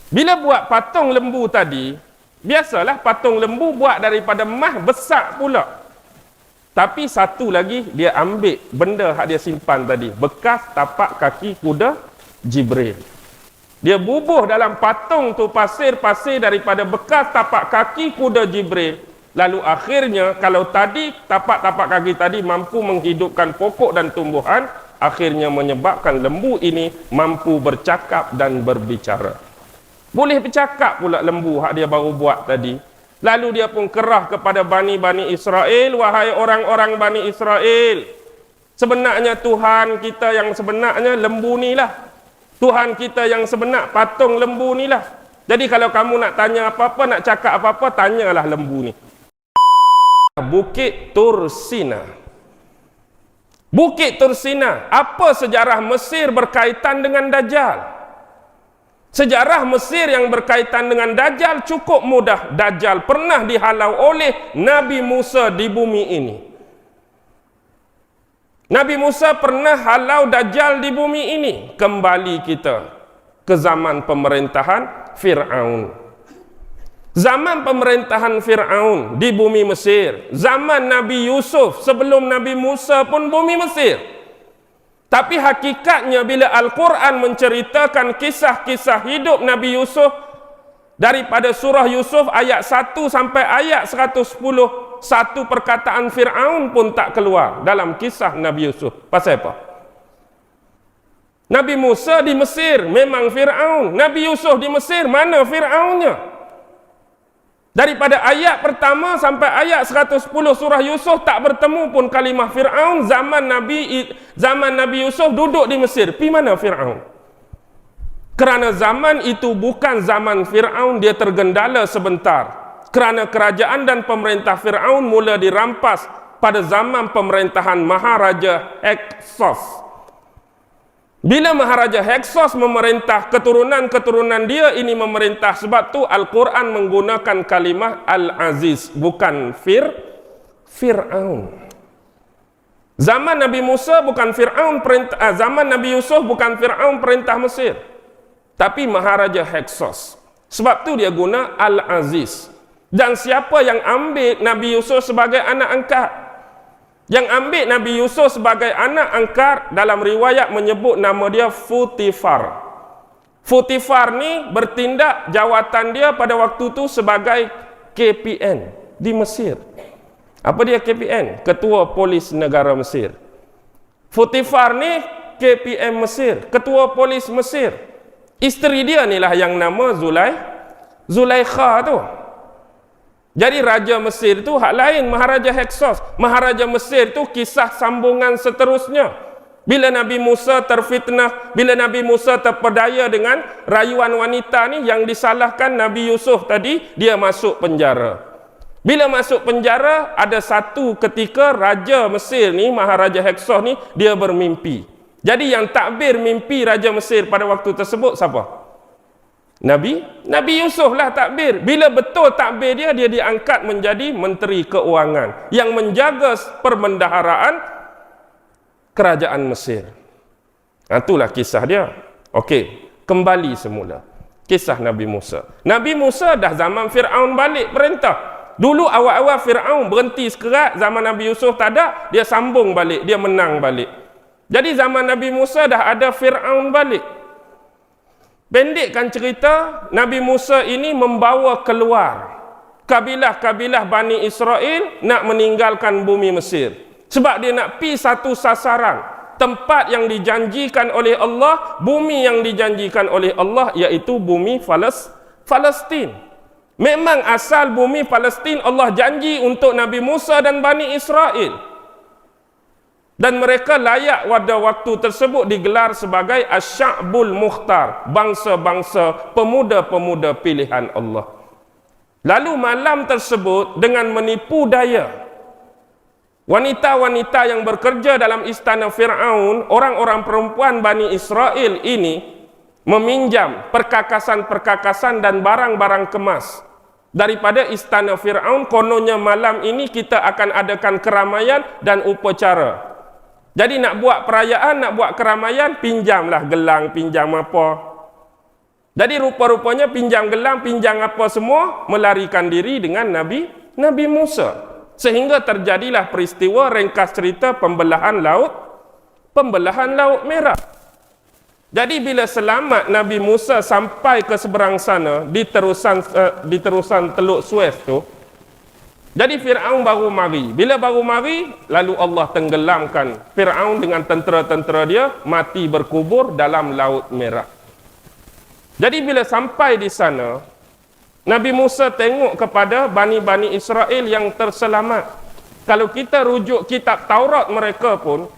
Bila buat patung lembu tadi, biasalah patung lembu buat daripada emas besar pula. Tapi satu lagi dia ambil benda hak dia simpan tadi, bekas tapak kaki kuda Jibril. Dia bubuh dalam patung tu pasir-pasir daripada bekas tapak kaki kuda Jibril. Lalu akhirnya kalau tadi tapak-tapak kaki tadi mampu menghidupkan pokok dan tumbuhan, akhirnya menyebabkan lembu ini mampu bercakap dan berbicara. Boleh bercakap pula lembu hak dia baru buat tadi. Lalu dia pun kerah kepada Bani Israel, wahai orang-orang Bani Israel, sebenarnya Tuhan kita yang sebenarnya lembu ni lah. Tuhan kita yang sebenar patung lembu ni lah. Jadi kalau kamu nak tanya apa-apa, nak cakap apa-apa, tanyalah lembu ni. Bukit Tursina. Bukit Tursina, apa sejarah Mesir berkaitan dengan Dajjal? Sejarah Mesir yang berkaitan dengan Dajjal cukup mudah. Dajjal pernah dihalau oleh Nabi Musa di bumi ini. Nabi Musa pernah halau Dajjal di bumi ini. Kembali kita ke zaman pemerintahan Fir'aun. Zaman pemerintahan Fir'aun di bumi Mesir. Zaman Nabi Yusuf sebelum Nabi Musa pun bumi Mesir. Tapi hakikatnya bila Al-Quran menceritakan kisah-kisah hidup Nabi Yusuf, daripada surah Yusuf ayat 1 sampai ayat 110, satu perkataan Fir'aun pun tak keluar dalam kisah Nabi Yusuf. Pasal apa? Nabi Musa di Mesir memang Fir'aun. Nabi Yusuf di Mesir, mana Fir'aunnya? Daripada ayat pertama sampai ayat 110 surah Yusuf tak bertemu pun kalimah Fir'aun. Zaman Nabi Yusuf duduk di Mesir. Pi mana Fir'aun? Kerana zaman itu bukan zaman Fir'aun, dia tergendala sebentar. Kerana kerajaan dan pemerintah Fir'aun mula dirampas pada zaman pemerintahan Maharaja Hyksos. Bila Maharaja Hyksos memerintah, keturunan-keturunan dia ini memerintah. Sebab tu Al-Quran menggunakan kalimah Al-Aziz, bukan Fir'aun. Zaman Nabi Musa bukan Fir'aun perintah, zaman Nabi Yusuf bukan Fir'aun perintah Mesir, tapi Maharaja Hyksos. Sebab tu dia guna Al-Aziz. Dan siapa yang ambil Nabi Yusuf sebagai anak angkat? Yang ambil Nabi Yusuf sebagai anak angkat, dalam riwayat menyebut nama dia Futifar. Futifar ni bertindak jawatan dia pada waktu tu sebagai KPN di Mesir. Apa dia KPN? Ketua Polis Negara Mesir. Futifar ni KPM Mesir, Ketua Polis Mesir. Isteri dia ni lah yang nama Zulaikha tu. Jadi Raja Mesir tu hak lain, Maharaja Hyksos. Maharaja Mesir tu kisah sambungan seterusnya. Bila Nabi Musa terfitnah, bila Nabi Musa terpedaya dengan rayuan wanita ni, yang disalahkan Nabi Yusuf tadi, dia masuk penjara. Bila masuk penjara, ada satu ketika Raja Mesir ni, Maharaja Hyksos ni, dia bermimpi. Jadi yang takbir mimpi Raja Mesir pada waktu tersebut siapa? Nabi Yusuf lah takbir. Bila betul takbir dia diangkat menjadi Menteri Keuangan yang menjaga perbendaharaan kerajaan Mesir. Itulah kisah dia. Okey, kembali semula. Kisah Nabi Musa. Nabi Musa dah zaman Fir'aun balik perintah. Dulu awal-awal Fir'aun berhenti sekerat, zaman Nabi Yusuf tak ada, dia sambung balik, dia menang balik. Jadi zaman Nabi Musa dah ada Fir'aun balik. Pendekkan cerita, Nabi Musa ini membawa keluar kabilah-kabilah Bani Israel nak meninggalkan bumi Mesir. Sebab dia nak pi satu sasaran, tempat yang dijanjikan oleh Allah, bumi yang dijanjikan oleh Allah, iaitu bumi Palestin. Memang asal bumi Palestin Allah janji untuk Nabi Musa dan Bani Israel. Dan mereka layak pada waktu tersebut digelar sebagai Asy-Sya'bul Mukhtar, bangsa-bangsa pemuda-pemuda pilihan Allah. Lalu malam tersebut dengan menipu daya wanita-wanita yang bekerja dalam istana Fir'aun, orang-orang perempuan Bani Israel ini meminjam perkakasan-perkakasan dan barang-barang kemas daripada istana Fir'aun. Kononnya malam ini kita akan adakan keramaian dan upacara. Jadi nak buat perayaan, nak buat keramaian, pinjamlah gelang, pinjam apa. Jadi rupa-rupanya pinjam gelang, pinjam apa semua, melarikan diri dengan Nabi Musa. Sehingga terjadilah peristiwa ringkas cerita pembelahan Laut Merah. Jadi bila selamat Nabi Musa sampai ke seberang sana, di terusan Teluk Suez tu, jadi Fir'aun baru mari. Bila baru mari, lalu Allah tenggelamkan Fir'aun dengan tentera-tentera dia, mati berkubur dalam Laut Merah. Jadi bila sampai di sana, Nabi Musa tengok kepada Bani Israel yang terselamat. Kalau kita rujuk kitab Taurat mereka pun,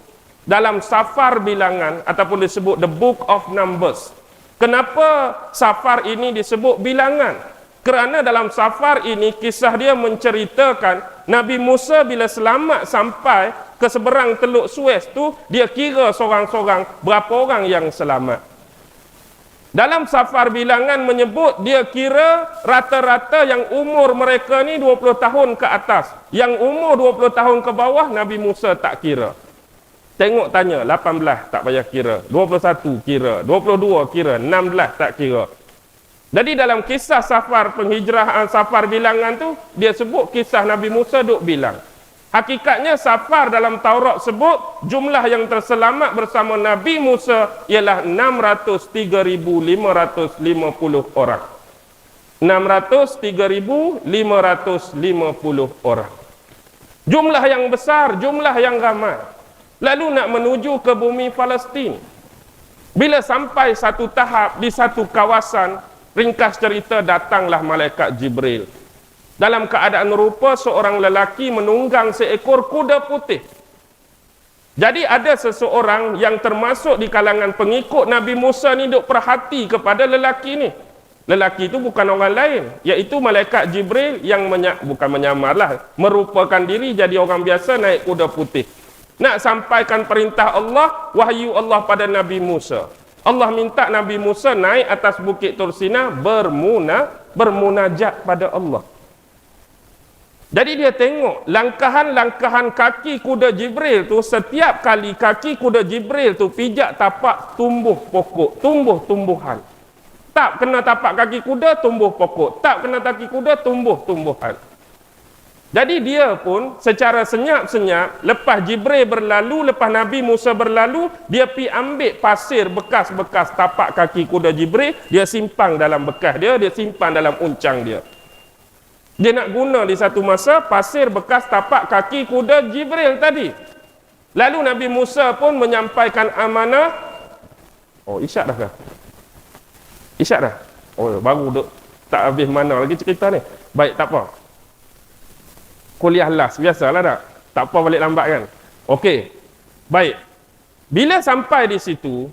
dalam Safar bilangan ataupun disebut the Book of Numbers. Kenapa Safar ini disebut bilangan? Kerana dalam Safar ini kisah dia menceritakan Nabi Musa bila selamat sampai ke seberang Teluk Suez tu, dia kira sorang-sorang berapa orang yang selamat. Dalam Safar bilangan menyebut dia kira rata-rata yang umur mereka ni 20 tahun ke atas. Yang umur 20 tahun ke bawah Nabi Musa tak kira. Tengok tanya, 18 tak payah kira, 21 kira, 22 kira, 16 tak kira. Jadi dalam kisah Safar penghijrahan, Safar bilangan tu, dia sebut kisah Nabi Musa duk bilang. Hakikatnya Safar dalam Taurat sebut jumlah yang terselamat bersama Nabi Musa ialah 603,550 orang. 603,550 orang. Jumlah yang besar, jumlah yang ramai. Lalu nak menuju ke bumi Palestin. Bila sampai satu tahap di satu kawasan, ringkas cerita datanglah malaikat Jibril. Dalam keadaan rupa seorang lelaki menunggang seekor kuda putih. Jadi ada seseorang yang termasuk di kalangan pengikut Nabi Musa ni duk perhati kepada lelaki ni. Lelaki itu bukan orang lain, iaitu malaikat Jibril yang bukan menyamarlah, merupakan diri jadi orang biasa naik kuda putih. Nak sampaikan perintah Allah, wahyu Allah pada Nabi Musa. Allah minta Nabi Musa naik atas bukit Tursina bermunajat pada Allah. Jadi dia tengok langkahan-langkahan kaki kuda Jibril tu, setiap kali kaki kuda Jibril tu pijak tapak tumbuh pokok, tumbuh tumbuhan. Tak kena tapak kaki kuda, tumbuh pokok. Tak kena kaki kuda, tumbuh tumbuhan. Jadi dia pun secara senyap-senyap, lepas Jibril berlalu, lepas Nabi Musa berlalu, dia pi ambil pasir bekas-bekas tapak kaki kuda Jibril, dia simpang dalam bekas dia simpan dalam uncang dia. Dia nak guna di satu masa pasir bekas tapak kaki kuda Jibril tadi. Lalu Nabi Musa pun menyampaikan amanah. Oh, isyak dah kah? Isyak dah? Oh, baru duk tak habis mana lagi cerita ni. Baik, tak apa. Kuliah last, biasalah tak? Tak apa balik lambat kan? Okey. Baik. Bila sampai di situ,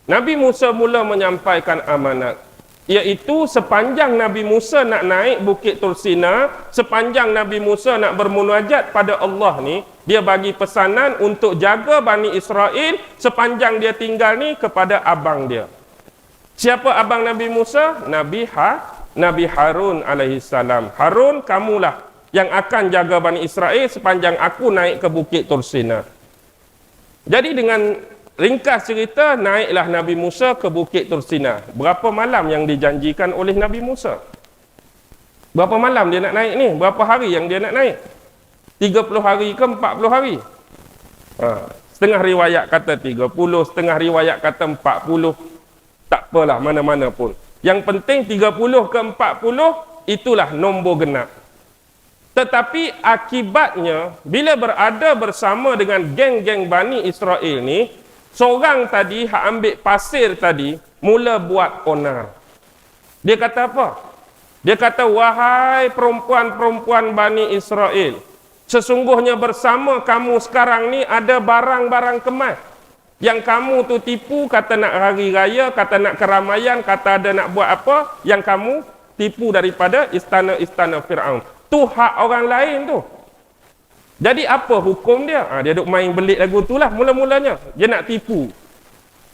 Nabi Musa mula menyampaikan amanat. Iaitu sepanjang Nabi Musa nak naik Bukit Tursina, sepanjang Nabi Musa nak bermunajat pada Allah ni, dia bagi pesanan untuk jaga Bani Israel sepanjang dia tinggal ni kepada abang dia. Siapa abang Nabi Musa? Nabi Harun alaihissalam. Harun, kamulah yang akan jaga Bani Israel sepanjang aku naik ke Bukit Tursina. Jadi dengan ringkas cerita, naiklah Nabi Musa ke Bukit Tursina. Berapa malam yang dijanjikan oleh Nabi Musa? Berapa malam dia nak naik ni? Berapa hari yang dia nak naik? 30 hari ke 40 hari? Setengah riwayat kata 30, setengah riwayat kata 40. Tak apalah, mana-mana pun. Yang penting 30 ke 40, itulah nombor genap. Tetapi akibatnya, bila berada bersama dengan geng-geng Bani Israel ni, seorang tadi hak ambil pasir tadi mula buat onar. Dia kata apa? Dia kata, wahai perempuan-perempuan Bani Israel, sesungguhnya bersama kamu sekarang ni ada barang-barang kemas. Yang kamu tu tipu, kata nak hari raya, kata nak keramaian, kata ada nak buat apa, yang kamu tipu daripada istana-istana Fir'aun. Tu hak orang lain tu. Jadi apa hukum dia? Dia duk main belit lagu tu lah mula-mulanya. Dia nak tipu.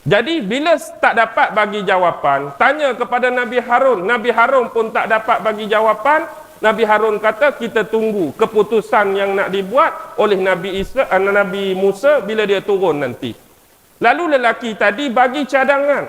Jadi bila tak dapat bagi jawapan, tanya kepada Nabi Harun. Nabi Harun pun tak dapat bagi jawapan. Nabi Harun kata, kita tunggu keputusan yang nak dibuat oleh Nabi Musa bila dia turun nanti. Lalu lelaki tadi bagi cadangan.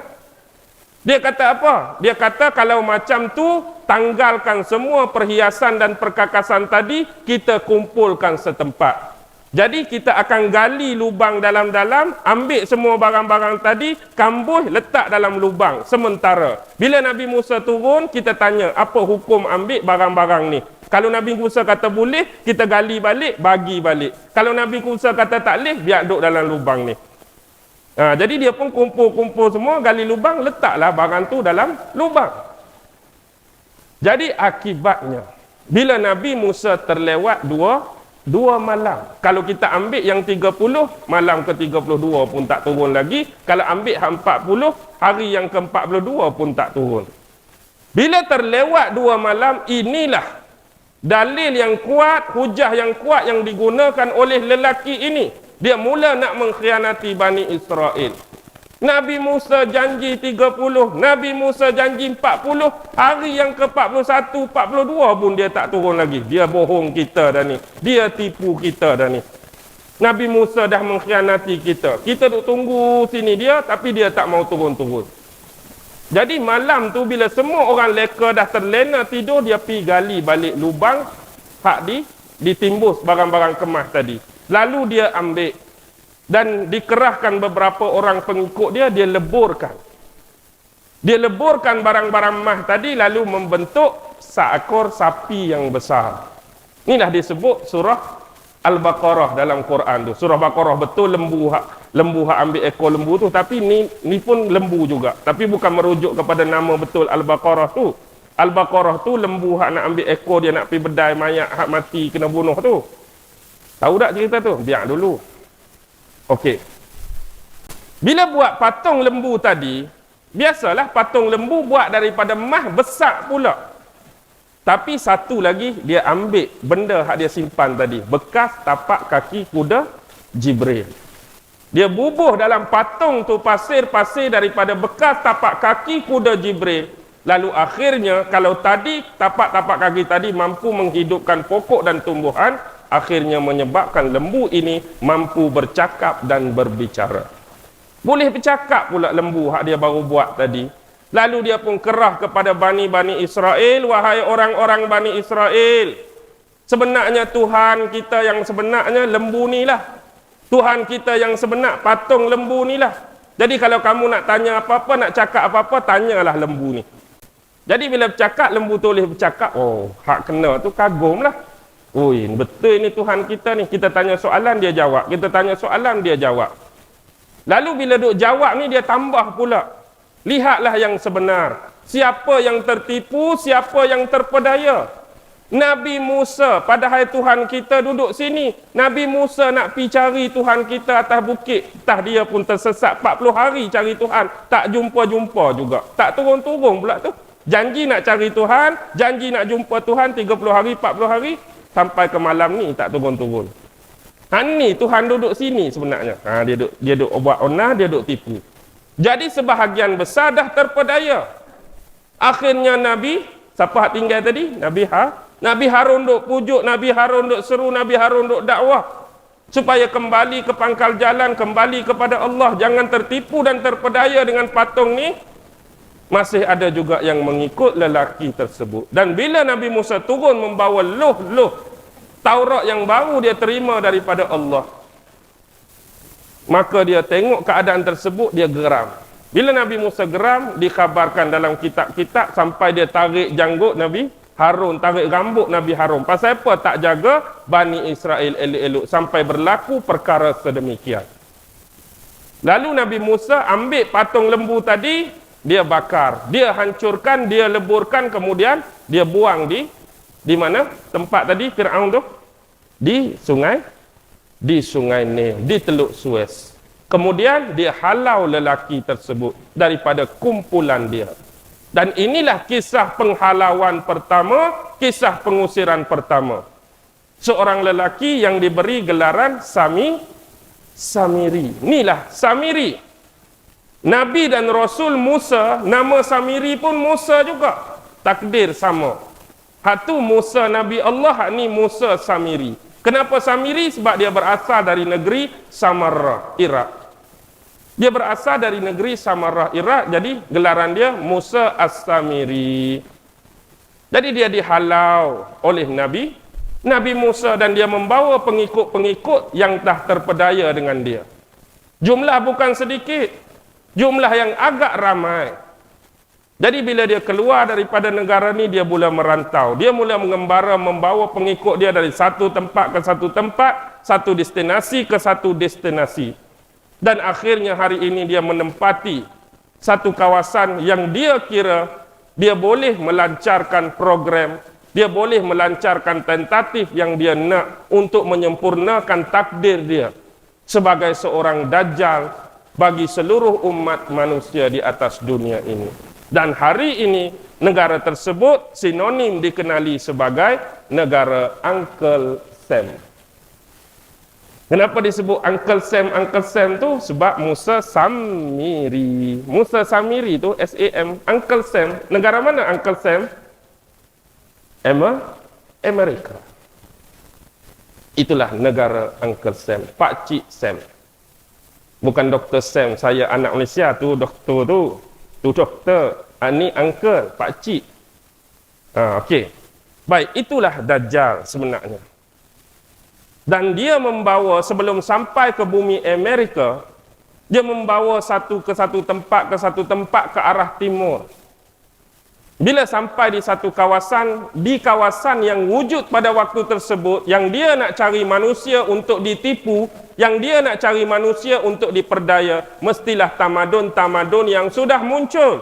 Dia kata apa? Dia kata kalau macam tu, tanggalkan semua perhiasan dan perkakasan tadi, kita kumpulkan setempat. Jadi kita akan gali lubang dalam-dalam, ambil semua barang-barang tadi, kambuh, letak dalam lubang sementara. Bila Nabi Musa turun, kita tanya, apa hukum ambil barang-barang ni? Kalau Nabi Musa kata boleh, kita gali balik, bagi balik. Kalau Nabi Musa kata tak boleh, biar duduk dalam lubang ni. Jadi dia pun kumpul-kumpul semua, gali lubang, letaklah barang tu dalam lubang. Jadi akibatnya, bila Nabi Musa terlewat dua malam. Kalau kita ambil yang 30, malam ke-32 pun tak turun lagi. Kalau ambil 40, hari yang ke-42 pun tak turun. Bila terlewat 2 malam, inilah dalil yang kuat, hujah yang kuat yang digunakan oleh lelaki ini. Dia mula nak mengkhianati Bani Israel. Nabi Musa janji 30, Nabi Musa janji 40, hari yang ke-41, 42 pun dia tak turun lagi. Dia bohong kita dah ni. Dia tipu kita dah ni. Nabi Musa dah mengkhianati kita. Kita duk tunggu sini dia, tapi dia tak mau turun-turun. Jadi malam tu bila semua orang leka dah terlena tidur, dia pergi gali balik lubang hak ditimbus barang-barang kemas tadi. Lalu dia ambil dan dikerahkan beberapa orang pengikut dia, dia leburkan. Dia leburkan barang-barang emas tadi lalu membentuk seekor sapi yang besar. Inilah disebut surah Al-Baqarah dalam Quran tu. Surah Baqarah betul lembu hak ambil ekor lembu tu, tapi ni pun lembu juga. Tapi bukan merujuk kepada nama betul Al-Baqarah tu. Al-Baqarah tu lembu hak nak ambil ekor dia nak pergi bedai mayat hak mati kena bunuh tu. Tahu tak cerita tu? Biar dulu. Okey. Bila buat patung lembu tadi, biasalah patung lembu buat daripada emas besar pula. Tapi satu lagi, dia ambil benda yang dia simpan tadi. Bekas tapak kaki kuda Jibril. Dia bubuh dalam patung tu pasir-pasir daripada bekas tapak kaki kuda Jibril. Lalu akhirnya, kalau tadi tapak-tapak kaki tadi mampu menghidupkan pokok dan tumbuhan, akhirnya menyebabkan lembu ini mampu bercakap dan berbicara. Boleh bercakap pula lembu hak dia baru buat tadi. Lalu dia pun kerah kepada Bani Israel, wahai orang-orang Bani Israel, sebenarnya Tuhan kita yang sebenarnya lembu ni lah. Tuhan kita yang sebenar patung lembu ni lah. Jadi kalau kamu nak tanya apa-apa, nak cakap apa-apa, tanyalah lembu ni. Jadi bila bercakap, lembu tu boleh bercakap, oh, hak kena tu kagum lah. Ui, betul ni Tuhan kita ni. Kita tanya soalan, dia jawab. Kita tanya soalan, dia jawab. Lalu bila duk jawab ni, dia tambah pula. Lihatlah yang sebenar. Siapa yang tertipu, siapa yang terpedaya. Nabi Musa, padahal Tuhan kita duduk sini. Nabi Musa nak pergi cari Tuhan kita atas bukit. Entah dia pun tersesat 40 hari cari Tuhan. Tak jumpa-jumpa juga. Tak turun-turun pula tu. Janji nak cari Tuhan, janji nak jumpa Tuhan 30 hari, 40 hari. Sampai ke malam ni tak turun-turun. Ni Tuhan duduk sini sebenarnya. Dia duduk buat onah, dia duduk tipu. Jadi sebahagian besar dah terpedaya. Akhirnya Nabi, siapa tinggal tadi? Nabi Harun duk pujuk, Nabi Harun duk seru, Nabi Harun duk dakwah. Supaya kembali ke pangkal jalan, kembali kepada Allah. Jangan tertipu dan terpedaya dengan patung ni. Masih ada juga yang mengikut lelaki tersebut. Dan bila Nabi Musa turun membawa luh-luh Taurat yang baru dia terima daripada Allah, maka dia tengok keadaan tersebut, dia geram. Bila Nabi Musa geram, dikhabarkan dalam kitab-kitab sampai dia tarik janggut Nabi Harun, tarik rambut Nabi Harun. Pasal apa? Tak jaga Bani Israel elok-elok sampai berlaku perkara sedemikian. Lalu Nabi Musa ambil patung lembu tadi, dia bakar, dia hancurkan, dia leburkan, kemudian dia buang di mana tempat tadi Firaun tu? Di sungai Nil, di Teluk Suez. Kemudian dia halau lelaki tersebut daripada kumpulan dia. Dan inilah kisah penghalauan pertama, kisah pengusiran pertama. Seorang lelaki yang diberi gelaran Samiri. Inilah Samiri. Nabi dan Rasul Musa, nama Samiri pun Musa juga. Takdir sama. Hatu Musa Nabi Allah, ni Musa Samiri. Kenapa Samiri? Sebab dia berasal dari negeri Samarra, Iraq. Dia berasal dari negeri Samarrah, Iraq. Jadi gelaran dia Musa As-Samiri. Jadi dia dihalau oleh Nabi Musa, dan dia membawa pengikut-pengikut yang dah terpedaya dengan dia. Jumlah bukan sedikit, jumlah yang agak ramai. Jadi bila dia keluar daripada negara ni, dia mula merantau. Dia mula mengembara, membawa pengikut dia dari satu tempat ke satu tempat, satu destinasi ke satu destinasi. Dan akhirnya hari ini dia menempati satu kawasan yang dia kira dia boleh melancarkan program, dia boleh melancarkan tentatif yang dia nak untuk menyempurnakan takdir dia sebagai seorang dajjal bagi seluruh umat manusia di atas dunia ini. Dan hari ini negara tersebut sinonim dikenali sebagai negara Uncle Sam. Kenapa disebut Uncle Sam? Uncle Sam tu sebab Musa Samiri. Musa Samiri tu S-A-M, Uncle Sam. Negara mana Uncle Sam? Amerika. Itulah negara Uncle Sam, Pak Cik Sam. Bukan Dr. Sam, saya anak Malaysia tu, doktor tu. Tu doktor, ni uncle, Pak Cik. Okey. Baik, itulah Dajjal sebenarnya. Dan dia membawa, sebelum sampai ke bumi Amerika, dia membawa satu tempat ke arah timur. Bila sampai di satu kawasan, di kawasan yang wujud pada waktu tersebut, yang dia nak cari manusia untuk ditipu, yang dia nak cari manusia untuk diperdaya, mestilah tamadun-tamadun yang sudah muncul.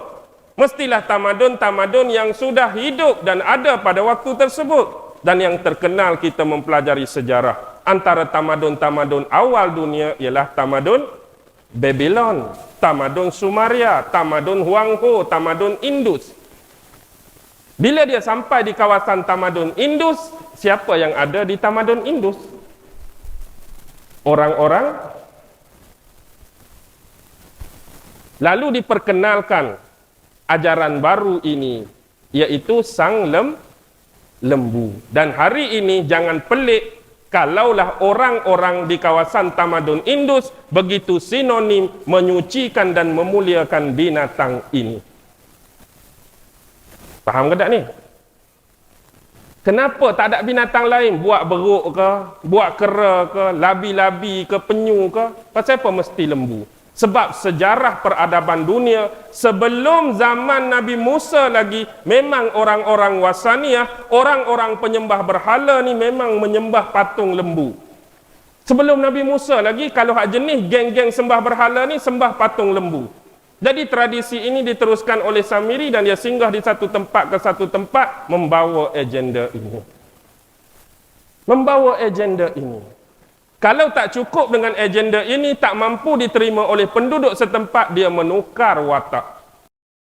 Mestilah tamadun-tamadun yang sudah hidup dan ada pada waktu tersebut. Dan yang terkenal kita mempelajari sejarah, antara tamadun-tamadun awal dunia ialah tamadun Babylon, tamadun Sumeria, tamadun Huangho, tamadun Indus. Bila dia sampai di kawasan tamadun Indus, siapa yang ada di tamadun Indus? Orang-orang. Lalu diperkenalkan ajaran baru ini, iaitu sang lembu. Dan hari ini jangan pelik kalaulah orang-orang di kawasan tamadun Indus begitu sinonim menyucikan dan memuliakan binatang ini. Faham ke tak ni? Kenapa tak ada binatang lain? Buat beruk ke, buat kera ke, labi-labi ke, penyu ke? Pasal apa mesti lembu? Sebab sejarah peradaban dunia sebelum zaman Nabi Musa lagi, memang orang-orang wasaniyah, orang-orang penyembah berhala ni memang menyembah patung lembu. Sebelum Nabi Musa lagi, kalau hak jenis geng-geng sembah berhala ni sembah patung lembu. Jadi tradisi ini diteruskan oleh Samiri dan dia singgah di satu tempat ke satu tempat membawa agenda ini. Membawa agenda ini. Kalau tak cukup dengan agenda ini, tak mampu diterima oleh penduduk setempat, dia menukar watak.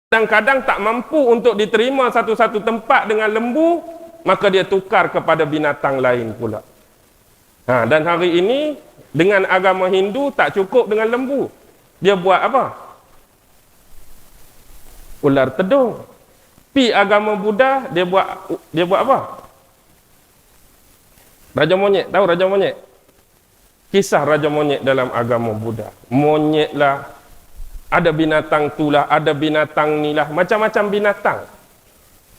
Kadang-kadang tak mampu untuk diterima satu-satu tempat dengan lembu, maka dia tukar kepada binatang lain pula. Dan hari ini dengan agama Hindu tak cukup dengan lembu. Dia buat apa? Ular tedung. Pi agama Buddha dia buat apa? Raja monyet, tahu raja monyet? Kisah raja monyet dalam agama Buddha. Monyet lah, ada binatang tu lah, ada binatang ni lah, macam-macam binatang.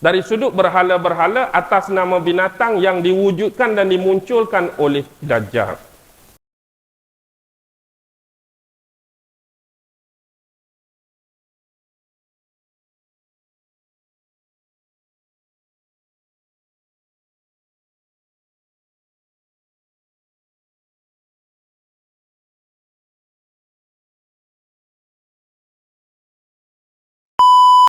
Dari sudut berhala-berhala atas nama binatang yang diwujudkan dan dimunculkan oleh Dajjal.